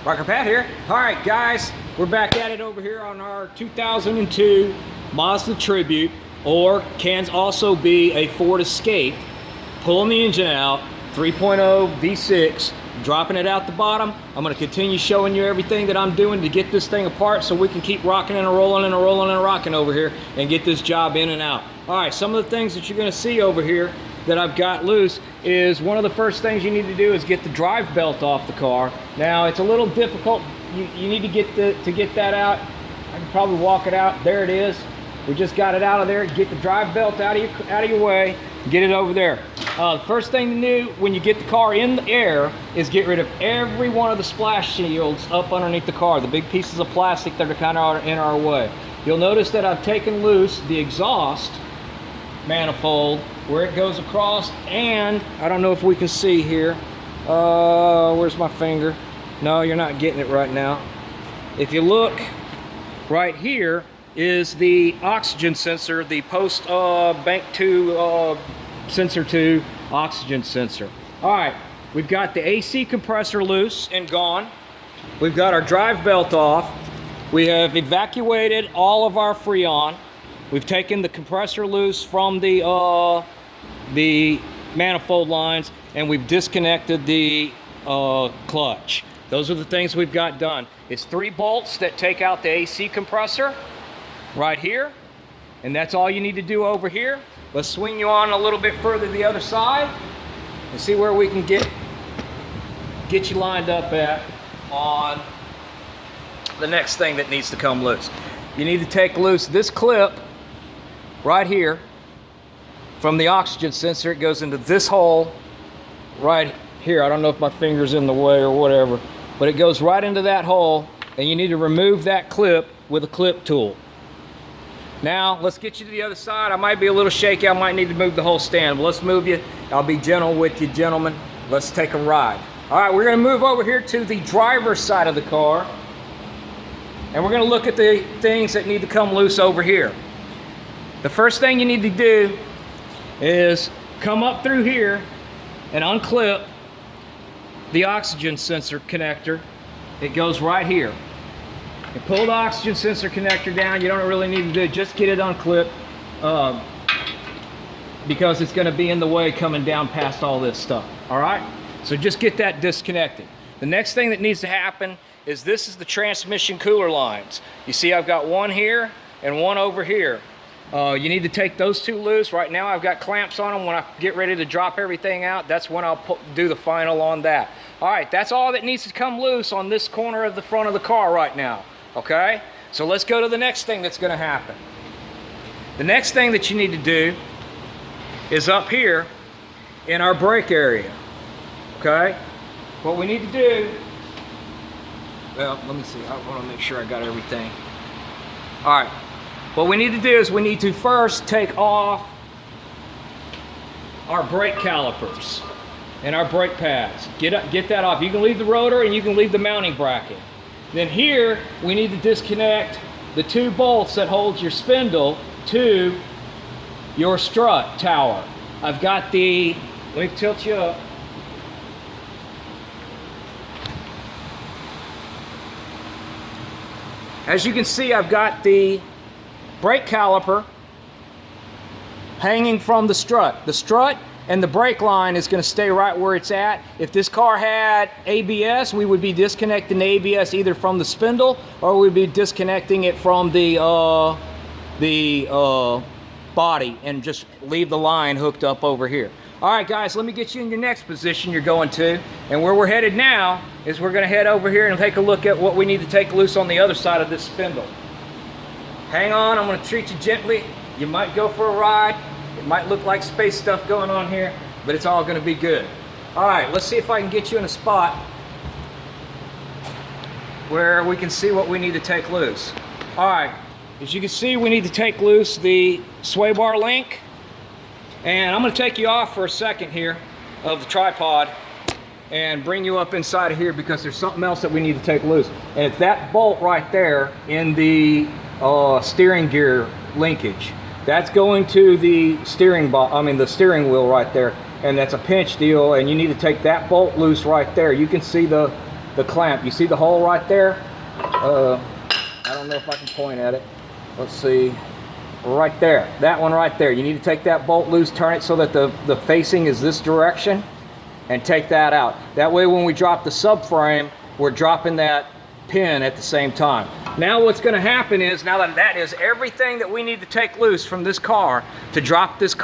Rocker Pat here. All right, guys, we're back at it over here on our 2002 Mazda Tribute, or can also be a Ford Escape. Pulling the engine out, 3.0 V6, dropping it out the bottom. I'm going to continue showing you everything that I'm doing to get this thing apart so we can keep rocking and rolling and rolling and rocking over here and get this job in and out. All right, some of the things that you're going to see over here that I've got loose is one of the first things you need to do is get the drive belt off the car. Now it's a little difficult. You need to get that out. I can probably walk it out. There it is. We just got it out of there. Get the drive belt out of your way. Get it over there. The first thing to do when you get the car in the air is get rid of every one of the splash shields up underneath the car, the big pieces of plastic that are kind of in our way. You'll notice that I've taken loose the exhaust manifold where it goes across, and I don't know if we can see here. Where's my finger? No, you're not getting it right now. If you look right here is the oxygen sensor, the post bank 2 sensor 2 oxygen sensor. All right, we've got the AC compressor loose and gone. We've got our drive belt off. We have evacuated all of our Freon. We've taken the compressor loose from the manifold lines, and we've disconnected the clutch. Those are the things we've got done. It's 3 bolts that take out the AC compressor right here, and that's all you need to do over here. Let's swing you on a little bit further to the other side and see where we can get you lined up at on the next thing that needs to come loose. You need to take loose this clip right here from the oxygen sensor. It goes into this hole right here. I don't know if my finger's in the way or whatever, but it goes right into that hole, and you need to remove that clip with a clip tool. Now let's get you to the other side. I might be a little shaky. I might need to move the whole stand, but let's move you. I'll be gentle with you, gentlemen. Let's take a ride. All right, we're going to move over here to the driver's side of the car, and we're going to look at the things that need to come loose over here. The first thing you need to do is come up through here and unclip the oxygen sensor connector. It goes right here. You pull the oxygen sensor connector down. You don't really need to do it. Just get it unclipped because it's going to be in the way coming down past all this stuff. All right? So just get that disconnected. The next thing that needs to happen is this is the transmission cooler lines. You see I've got one here and one over here. You need to take those 2 loose. Right now I've got clamps on them. When I get ready to drop everything out, that's when I'll do the final on that. All right, that's all that needs to come loose on this corner of the front of the car right now. Okay, so let's go to the next thing that's going to happen. The next thing that you need to do is up here in our brake area. Okay, what we need to do, well, let me see, I want to make sure I got everything. All right, what we need to do is we need to first take off our brake calipers and our brake pads. Get that off. You can leave the rotor and you can leave the mounting bracket. Then here, we need to disconnect the 2 bolts that hold your spindle to your strut tower. I've got the, let me tilt you up. As you can see, I've got the brake caliper hanging from the strut. The strut and the brake line is going to stay right where it's at. If this car had ABS, we would be disconnecting the ABS either from the spindle or we'd be disconnecting it from the body and just leave the line hooked up over here. All right, guys, let me get you in your next position you're going to. And where we're headed now is we're going to head over here and take a look at what we need to take loose on the other side of this spindle. Hang on, I'm going to treat you gently. You might go for a ride. It might look like space stuff going on here, but it's all going to be good. All right, let's see if I can get you in a spot where we can see what we need to take loose. All right, as you can see, we need to take loose the sway bar link. And I'm going to take you off for a second here of the tripod and bring you up inside of here because there's something else that we need to take loose. And it's that bolt right there in the steering gear linkage. That's going to the steering wheel right there, and that's a pinch deal, and you need to take that bolt loose right there. You can see the the clamp. You see the hole right there? I don't know if I can point at it. Let's see. Right there. That one right there. You need to take that bolt loose, turn it so that the facing is this direction, and take that out. That way when we drop the subframe, we're dropping that pin at the same time. Now what's going to happen is, now that that is everything that we need to take loose from this car to drop this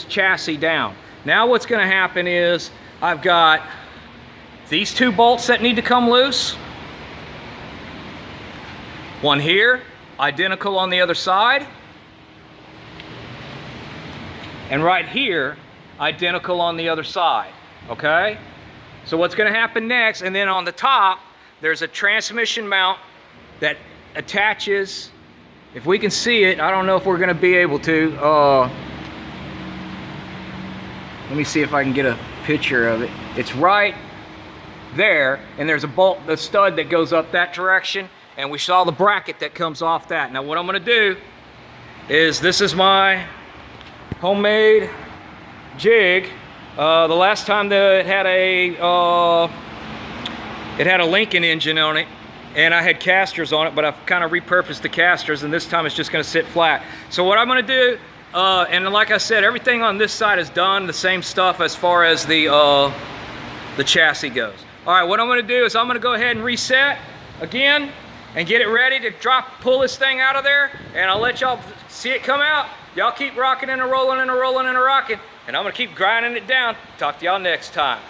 chassis down. Now what's going to happen is, I've got these 2 bolts that need to come loose. One here, identical on the other side. And right here, identical on the other side, okay? So what's gonna happen next, and then on the top, there's a transmission mount that attaches, if we can see it, I don't know if we're gonna be able to, let me see if I can get a picture of it. It's right there, and there's a bolt, the stud that goes up that direction, and we saw the bracket that comes off that. Now what I'm gonna do is, this is my homemade jig. The last time that it had a Lincoln engine on it, and I had casters on it, but I've kind of repurposed the casters, and this time it's just gonna sit flat. So what I'm gonna do, and like I said, everything on this side is done, the same stuff as far as the chassis goes. All right, what I'm gonna do is I'm gonna go ahead and reset again and get it ready to pull this thing out of there, and I'll let y'all see it come out. Y'all keep rocking and a rolling and a rolling and a rocking, and I'm gonna keep grinding it down. Talk to y'all next time.